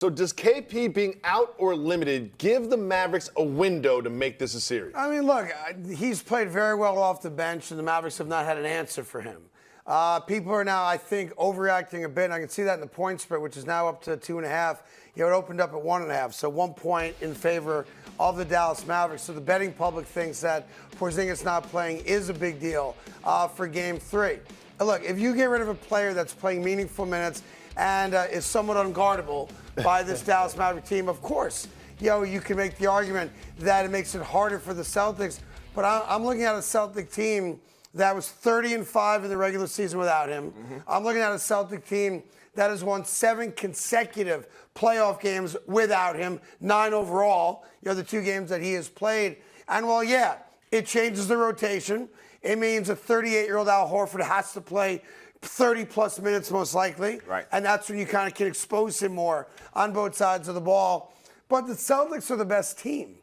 So does KP being out or limited give the Mavericks a window to make this a series? I mean, look, he's played very well off the bench, and the Mavericks have not had an answer for him. People are now, I think, overreacting a bit. And I can see that in the point spread, which is now up to 2.5. It opened up at 1.5, so 1 point in favor of the Dallas Mavericks. So the betting public thinks that Porzingis not playing is a big deal for Game 3. And look, if you get rid of a player that's playing meaningful minutes and is somewhat unguardable by this Dallas Maverick team, of course, you can make the argument that it makes it harder for the Celtics. But I'm looking at a Celtic team that was 30-5 in the regular season without him. Mm-hmm. I'm looking at a Celtic team that has won 7 consecutive playoff games without him, 9 overall, the 2 games that he has played. And while, yeah, it changes the rotation, it means a 38-year-old Al Horford has to play 30-plus minutes most likely. Right. And that's when you kind of can expose him more on both sides of the ball. But the Celtics are the best team.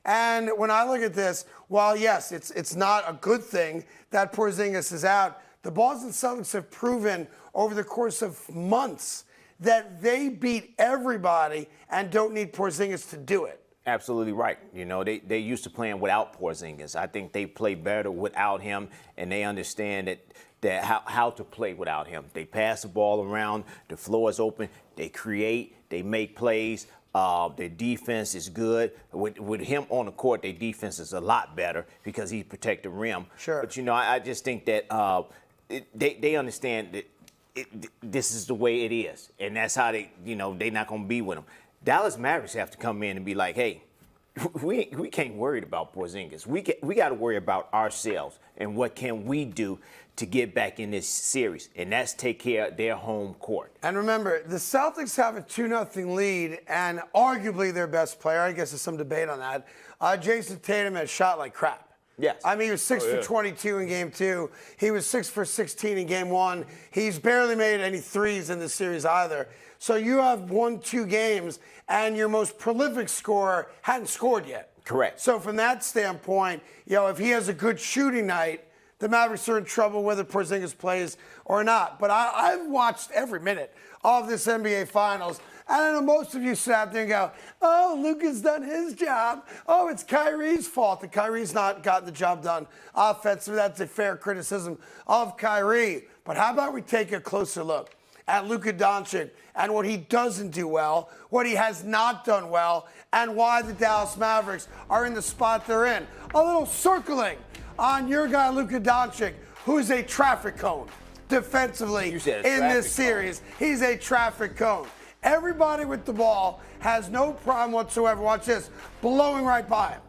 And when I look at this, while, yes, it's not a good thing that Porzingis is out, the Boston Celtics have proven over the course of months that they beat everybody and don't need Porzingis to do it. Absolutely right. They used to playing without Porzingis. I think they play better without him, and they understand that how to play without him. They pass the ball around, the floor is open, they create, they make plays. Their defense is good. With him on the court, their defense is a lot better because he protects the rim. Sure. But, I just think that they understand that this is the way it is. And that's how they're not going to be with him. Dallas Mavericks have to come in and be like, hey, we can't worry about Porzingis. We got to worry about ourselves and what can we do to get back in this series, and that's take care of their home court. And remember, the Celtics have a 2-0 lead, and arguably their best player, I guess there's some debate on that, Jason Tatum has shot like crap. Yes. I mean, he was 6 for 22 in Game 2. He was 6 for 16 in Game 1. He's barely made any threes in this series either. So you have won 2 games, and your most prolific scorer hadn't scored yet. Correct. So from that standpoint, if he has a good shooting night, the Mavericks are in trouble whether Porzingis plays or not. But I've watched every minute of this NBA Finals, and I know most of you sit out there and go, oh, Luka's done his job. Oh, it's Kyrie's fault that Kyrie's not gotten the job done offensively. That's a fair criticism of Kyrie. But how about we take a closer look at Luka Dončić and what he doesn't do well, what he has not done well, and why the Dallas Mavericks are in the spot they're in. A little circling on your guy, Luka Dončić, who is a traffic cone defensively in this series. He's a traffic cone. Everybody with the ball has no problem whatsoever, watch this, blowing right by him.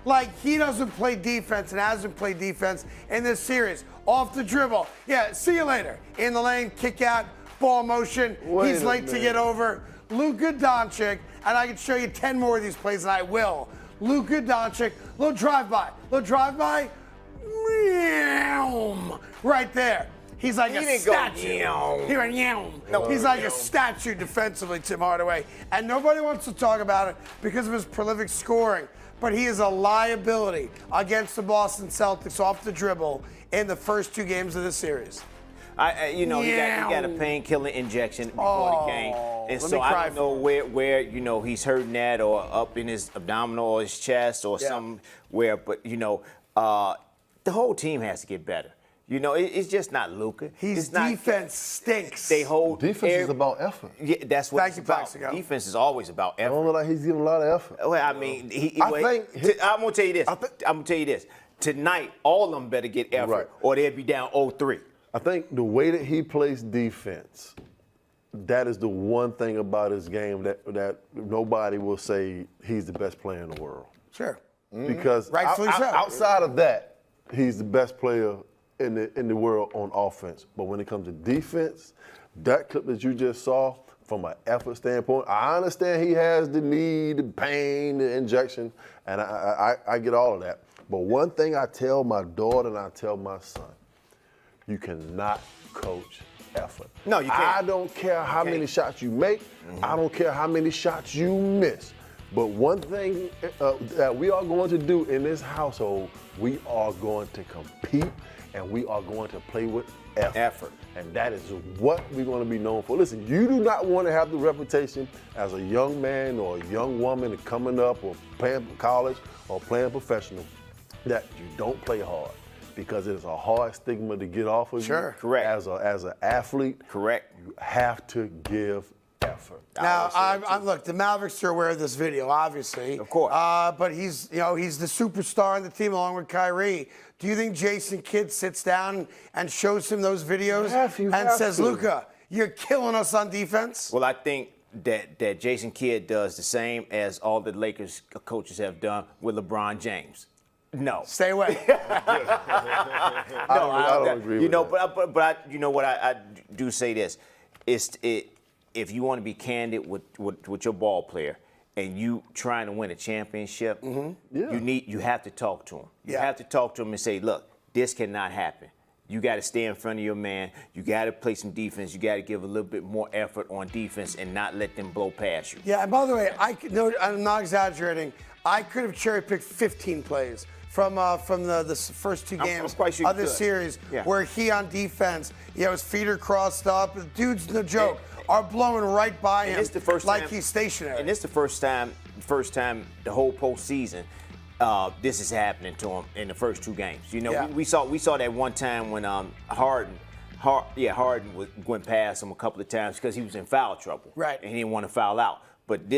Like he doesn't play defense and hasn't played defense in this series. Off the dribble. Yeah, see you later. In the lane, kick out, ball motion. He's late to get over. Luka Dončić, and I can show you 10 more of these plays, and I will. Luka Dončić, little drive-by. Right there. He's like a statue. He went yum. He's like a statue defensively, Tim Hardaway. And nobody wants to talk about it because of his prolific scoring. But he is a liability against the Boston Celtics off the dribble in the first 2 games of this series. He got a painkiller injection before the game. And so I don't know where he's hurting that or up in his abdominal or his chest or somewhere. But, the whole team has to get better. It's just not Luka. Defense stinks. Defense is about effort. Yeah, that's what it's about. Defense is always about effort. I don't know that he's giving a lot of effort. Well, I mean, I'm going to tell you this. I'm going to tell you this. Tonight, all of them better get effort or they'll be down 0-3. I think the way that he plays defense, that is the one thing about his game that nobody will say he's the best player in the world. Sure. Because rightfully so. Outside of that, he's the best player in the world on offense. But when it comes to defense, that clip that you just saw, from an effort standpoint, I understand he has the need, the pain, the injection, and I get all of that. But one thing I tell my daughter and I tell my son, you cannot coach effort. No, you can't. I don't care how many shots you make. Mm-hmm. I don't care how many shots you miss. But one thing that we are going to do in this household, we are going to compete and we are going to play with effort. And that is what we're going to be known for. Listen, you do not want to have the reputation as a young man or a young woman coming up or playing college or playing professional that you don't play hard, because it is a hard stigma to get off of Sure. you. Correct. As an athlete, Correct. you have to give effort. Now, look, the Mavericks are aware of this video, obviously. Of course. But he's the superstar on the team along with Kyrie. Do you think Jason Kidd sits down and shows him those videos You and have says, to. Luka, you're killing us on defense? Well, I think that Jason Kidd does the same as all the Lakers coaches have done with LeBron James. No. Stay away. I don't agree with that. But you know what? I do say this: if you want to be candid with your ball player and you trying to win a championship, you have to talk to him. You have to talk to him and say, look, this cannot happen. You got to stay in front of your man. You got to play some defense. You got to give a little bit more effort on defense and not let them blow past you. Yeah, and by the way, I'm not exaggerating. I could have cherry-picked 15 plays from the first two games of this series where he on defense, his feet are crossed up. The dude's no joke. Are blowing right by him like he's stationary. And it's the first time the whole postseason this is happening to him in the first two games. We saw that one time when Harden went past him a couple of times because he was in foul trouble. Right. And he didn't want to foul out. But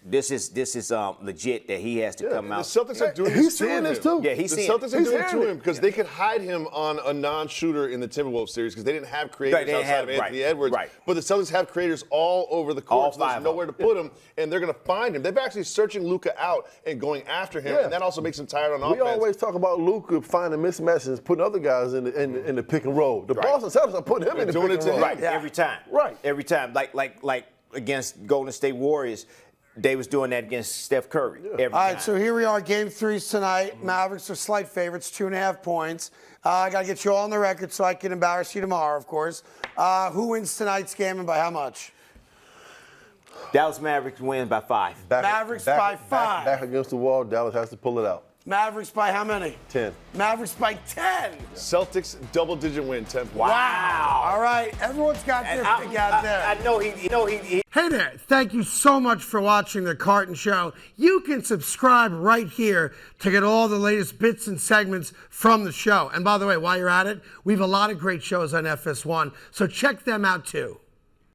this is legit that he has to come out. The Celtics are doing He's this to seeing him. this too. Yeah, he's The seeing Celtics it. are doing it to hearing him because they could hide him on a non-shooter in the Timberwolves series because they didn't have creators outside of Anthony Edwards. Right. But the Celtics have creators all over the court. All So five there's of nowhere to put him, and they're going to find him. They're actually searching Luka out and going after him, and that also makes him tired on offense. We always talk about Luka finding mismatches and putting other guys in the pick and roll. The Boston Celtics are putting him in the pick and roll. Right, every time. Right. Every time. Like against Golden State Warriors, they was doing that against Steph Curry. Every time. All right, so here we are, Game 3's tonight. Mavericks are slight favorites, 2.5 points. I got to get you all on the record so I can embarrass you tomorrow, of course. Who wins tonight's game and by how much? Dallas Mavericks win by 5. Mavericks by 5. Back against the wall, Dallas has to pull it out. Mavericks by how many? 10. Mavericks by 10. Celtics double-digit win, 10 points. Wow. All right, everyone's got their pick out there. I know he. Hey there, thank you so much for watching The Carton Show. You can subscribe right here to get all the latest bits and segments from the show. And by the way, while you're at it, we have a lot of great shows on FS1, so check them out too.